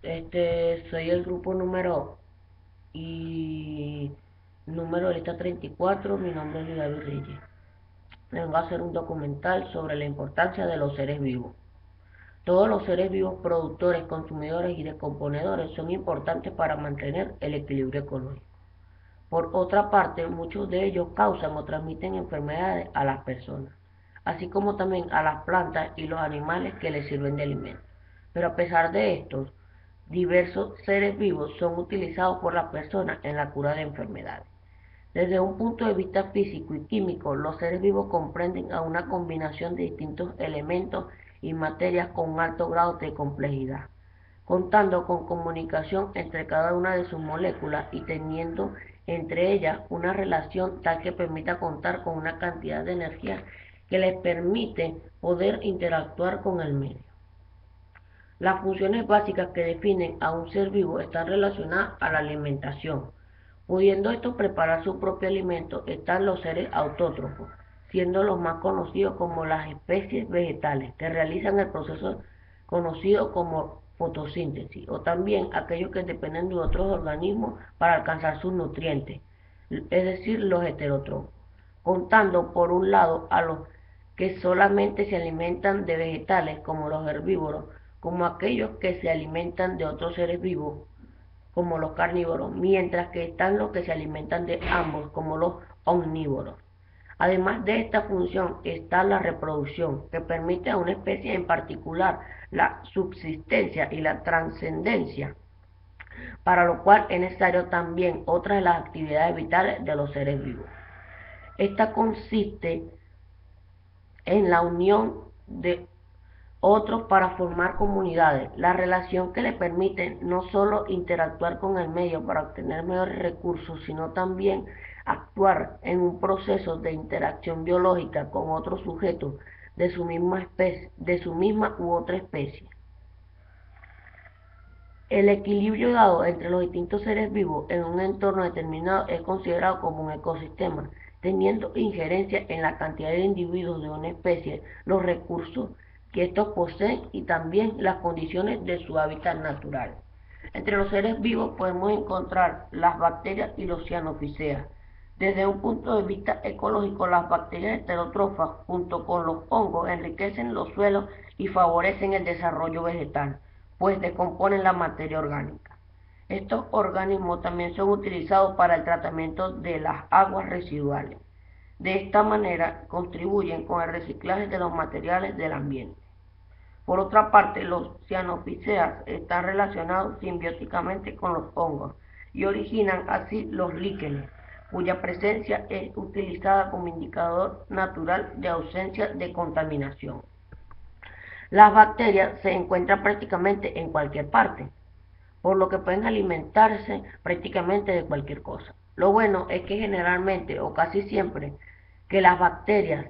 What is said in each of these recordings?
Soy el grupo y número de lista 34. Mi nombre es Luis David Reyes. Vengo a hacer un documental sobre la importancia de los seres vivos. Todos los seres vivos productores, consumidores y descomponedores son importantes para mantener el equilibrio ecológico. Por otra parte, muchos de ellos causan o transmiten enfermedades a las personas, así como también a las plantas y los animales que les sirven de alimento. Pero a pesar de esto, diversos seres vivos son utilizados por las personas en la cura de enfermedades. Desde un punto de vista físico y químico, los seres vivos comprenden a una combinación de distintos elementos y materias con un alto grado de complejidad, contando con comunicación entre cada una de sus moléculas y teniendo entre ellas una relación tal que permita contar con una cantidad de energía que les permite poder interactuar con el medio. Las funciones básicas que definen a un ser vivo están relacionadas a la alimentación. Pudiendo estos preparar su propio alimento, están los seres autótrofos, siendo los más conocidos como las especies vegetales, que realizan el proceso conocido como fotosíntesis, o también aquellos que dependen de otros organismos para alcanzar sus nutrientes, es decir, los heterótrofos, contando por un lado a los que solamente se alimentan de vegetales, como los herbívoros, como aquellos que se alimentan de otros seres vivos, como los carnívoros, mientras que están los que se alimentan de ambos, como los omnívoros. Además de esta función está la reproducción, que permite a una especie en particular la subsistencia y la trascendencia, para lo cual es necesario también otra de las actividades vitales de los seres vivos. Esta consiste en la unión de otros para formar comunidades, la relación que le permite no solo interactuar con el medio para obtener mejores recursos, sino también actuar en un proceso de interacción biológica con otros sujetos de su misma especie, de su misma u otra especie. El equilibrio dado entre los distintos seres vivos en un entorno determinado es considerado como un ecosistema, teniendo injerencia en la cantidad de individuos de una especie, los recursos que estos poseen y también las condiciones de su hábitat natural. Entre los seres vivos podemos encontrar las bacterias y los cianofíceas. Desde un punto de vista ecológico, las bacterias heterótrofas junto con los hongos enriquecen los suelos y favorecen el desarrollo vegetal, pues descomponen la materia orgánica. Estos organismos también son utilizados para el tratamiento de las aguas residuales. De esta manera contribuyen con el reciclaje de los materiales del ambiente. Por otra parte, los cianofíceas están relacionados simbióticamente con los hongos y originan así los líquenes, cuya presencia es utilizada como indicador natural de ausencia de contaminación. Las bacterias se encuentran prácticamente en cualquier parte, por lo que pueden alimentarse prácticamente de cualquier cosa. Lo bueno es que generalmente o casi siempre que las bacterias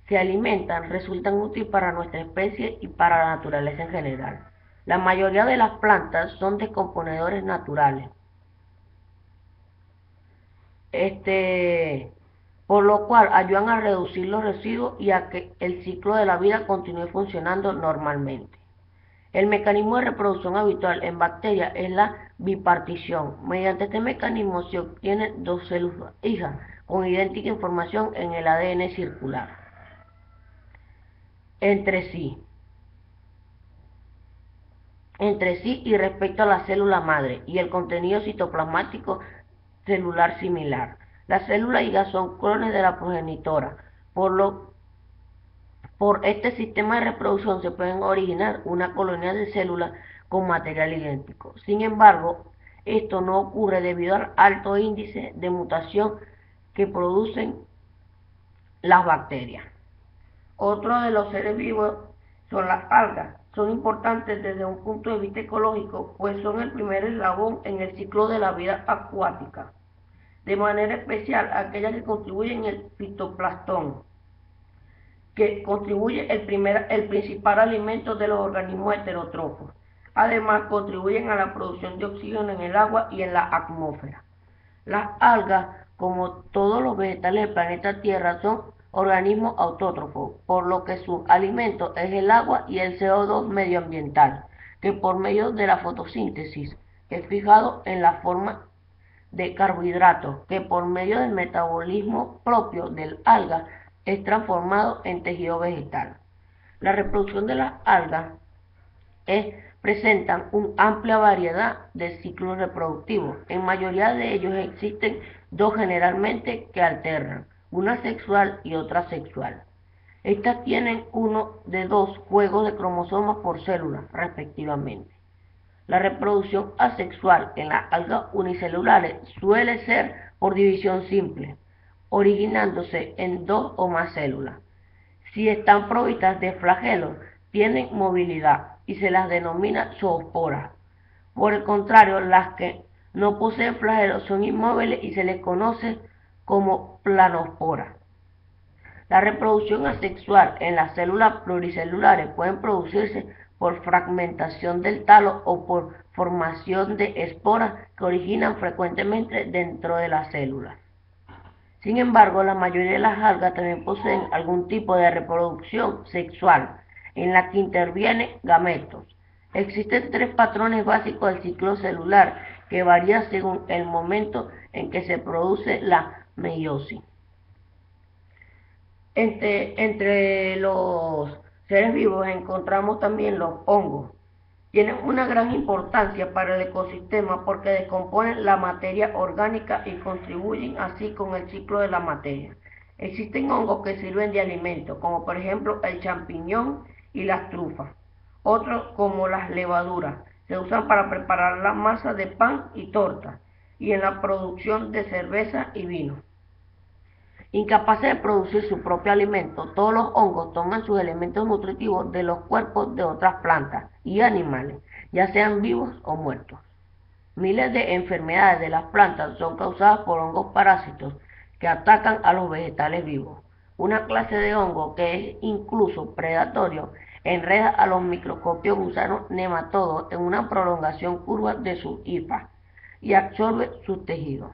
se alimentan resultan útiles para nuestra especie y para la naturaleza en general. La mayoría de las plantas son descomponedores naturales, por lo cual ayudan a reducir los residuos y a que el ciclo de la vida continúe funcionando normalmente. El mecanismo de reproducción habitual en bacterias es la bipartición. Mediante este mecanismo se obtienen dos células hijas con idéntica información en el ADN circular entre sí, y respecto a la célula madre y el contenido citoplasmático celular similar. Las células hijas son clones de la progenitora, por este sistema de reproducción se pueden originar una colonia de células con material idéntico. Sin embargo, esto no ocurre debido al alto índice de mutación que producen las bacterias. Otro de los seres vivos son las algas. Son importantes desde un punto de vista ecológico, pues son el primer eslabón en el ciclo de la vida acuática. De manera especial, aquellas que contribuyen el fitoplancton, que contribuye el principal alimento de los organismos heterótrofos. Además, contribuyen a la producción de oxígeno en el agua y en la atmósfera. Las algas, como todos los vegetales del planeta Tierra, son organismos autótrofos, por lo que su alimento es el agua y el CO2 medioambiental. que por medio de la fotosíntesis es fijado en la forma de carbohidratos que por medio del metabolismo propio del alga es transformado en tejido vegetal. La reproducción de las algas presentan una amplia variedad de ciclos reproductivos. En mayoría de ellos existen dos generalmente que alternan, una sexual y otra asexual. Estas tienen uno de dos juegos de cromosomas por célula, respectivamente. La reproducción asexual en las algas unicelulares suele ser por división simple, originándose en dos o más células. Si están provistas de flagelos, tienen movilidad y se las denomina zoosporas. Por el contrario, las que no poseen flagelos son inmóviles y se les conoce como planosporas. La reproducción asexual en las células pluricelulares puede producirse por fragmentación del talo o por formación de esporas que originan frecuentemente dentro de las células. Sin embargo, la mayoría de las algas también poseen algún tipo de reproducción sexual, en la que intervienen gametos. Existen tres patrones básicos del ciclo celular que varían según el momento en que se produce la meiosis. Entre los seres vivos encontramos también los hongos. Tienen una gran importancia para el ecosistema porque descomponen la materia orgánica y contribuyen así con el ciclo de la materia. Existen hongos que sirven de alimento, como por ejemplo el champiñón y las trufas. Otros, como las levaduras, se usan para preparar la masa de pan y torta, y en la producción de cerveza y vino. Incapaces de producir su propio alimento, todos los hongos toman sus elementos nutritivos de los cuerpos de otras plantas y animales, ya sean vivos o muertos. Miles de enfermedades de las plantas son causadas por hongos parásitos que atacan a los vegetales vivos. Una clase de hongo que es incluso predatorio enreda a los microscopios gusanos nematodos en una prolongación curva de sus hifas y absorbe sus tejidos.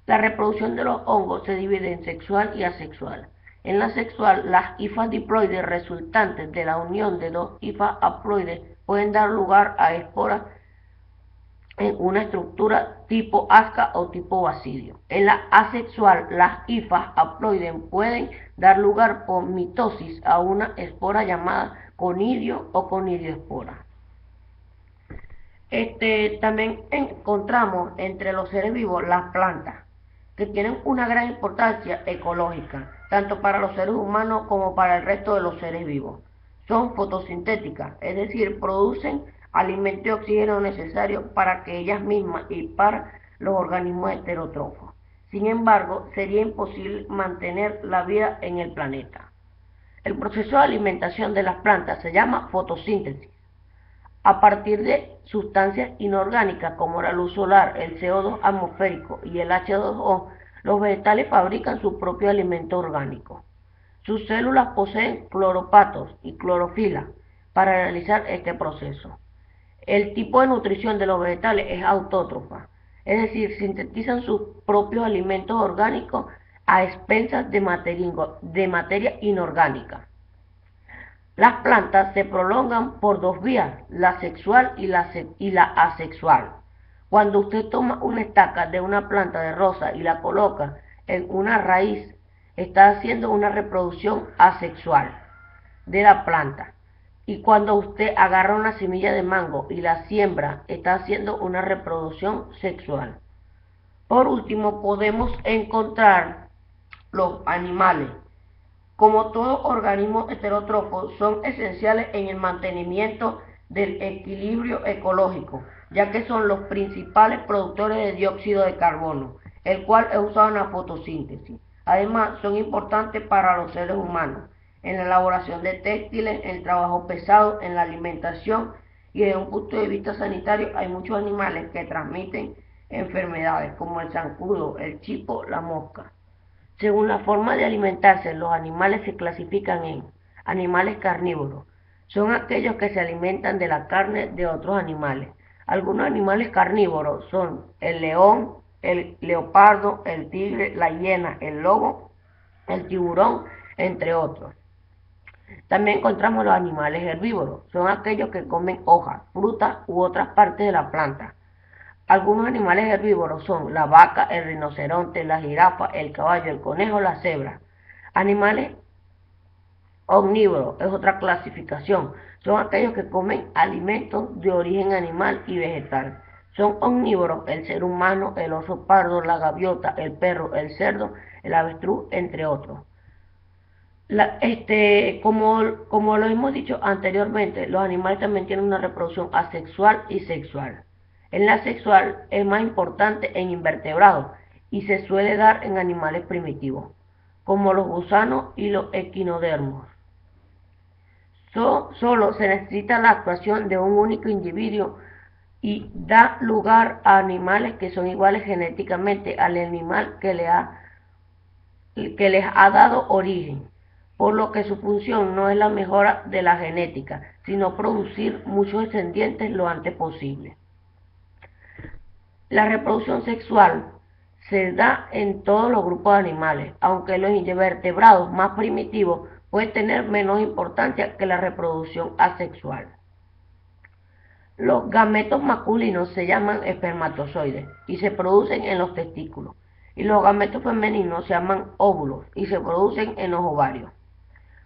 La reproducción de los hongos se divide en sexual y asexual. En la sexual, las hifas diploides resultantes de la unión de dos hifas haploides pueden dar lugar a esporas en una estructura tipo asca o tipo basidio. En la asexual, las hifas haploides pueden dar lugar por mitosis a una espora llamada conidio o conidioespora. También encontramos entre los seres vivos las plantas, que tienen una gran importancia ecológica, tanto para los seres humanos como para el resto de los seres vivos. Son fotosintéticas, es decir, producen alimento y oxígeno necesarios para que ellas mismas y para los organismos heterótrofos. Sin embargo, sería imposible mantener la vida en el planeta. El proceso de alimentación de las plantas se llama fotosíntesis. A partir de sustancias inorgánicas como la luz solar, el CO2 atmosférico y el H2O, los vegetales fabrican su propio alimento orgánico. Sus células poseen cloroplatos y clorofila para realizar este proceso. El tipo de nutrición de los vegetales es autótrofa, es decir, sintetizan sus propios alimentos orgánicos a expensas de materia inorgánica. Las plantas se prolongan por dos vías, la sexual y la asexual. Cuando usted toma una estaca de una planta de rosa y la coloca en una raíz, está haciendo una reproducción asexual de la planta. Y cuando usted agarra una semilla de mango y la siembra, está haciendo una reproducción sexual. Por último, podemos encontrar los animales. Como todo organismo heterótrofo, son esenciales en el mantenimiento del equilibrio ecológico, ya que son los principales productores de dióxido de carbono, el cual es usado en la fotosíntesis. Además, son importantes para los seres humanos, en la elaboración de textiles, en el trabajo pesado, en la alimentación, y desde un punto de vista sanitario hay muchos animales que transmiten enfermedades, como el zancudo, el chipo, la mosca. Según la forma de alimentarse, los animales se clasifican en animales carnívoros. Son aquellos que se alimentan de la carne de otros animales. Algunos animales carnívoros son el león, el leopardo, el tigre, la hiena, el lobo, el tiburón, entre otros. También encontramos los animales herbívoros. Son aquellos que comen hojas, frutas u otras partes de la planta. Algunos animales herbívoros son la vaca, el rinoceronte, la jirafa, el caballo, el conejo, la cebra. Animales omnívoros es otra clasificación. Son aquellos que comen alimentos de origen animal y vegetal. Son omnívoros el ser humano, el oso pardo, la gaviota, el perro, el cerdo, el avestruz, entre otros. Como lo hemos dicho anteriormente, los animales también tienen una reproducción asexual y sexual. En la sexual es más importante en invertebrados y se suele dar en animales primitivos, como los gusanos y los equinodermos. Solo se necesita la actuación de un único individuo y da lugar a animales que son iguales genéticamente al animal que les ha dado origen, por lo que su función no es la mejora de la genética, sino producir muchos descendientes lo antes posible. La reproducción sexual se da en todos los grupos de animales, aunque los invertebrados más primitivos pueden tener menos importancia que la reproducción asexual. Los gametos masculinos se llaman espermatozoides y se producen en los testículos, y los gametos femeninos se llaman óvulos y se producen en los ovarios.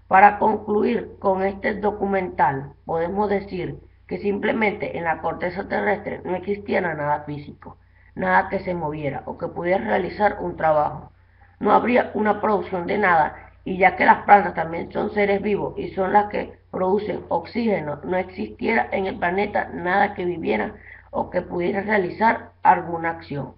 Para concluir con este documental, podemos decir que simplemente en la corteza terrestre no existiera nada físico, nada que se moviera o que pudiera realizar un trabajo. No habría una producción de nada, y ya que las plantas también son seres vivos y son las que producen oxígeno, no existiera en el planeta nada que viviera o que pudiera realizar alguna acción.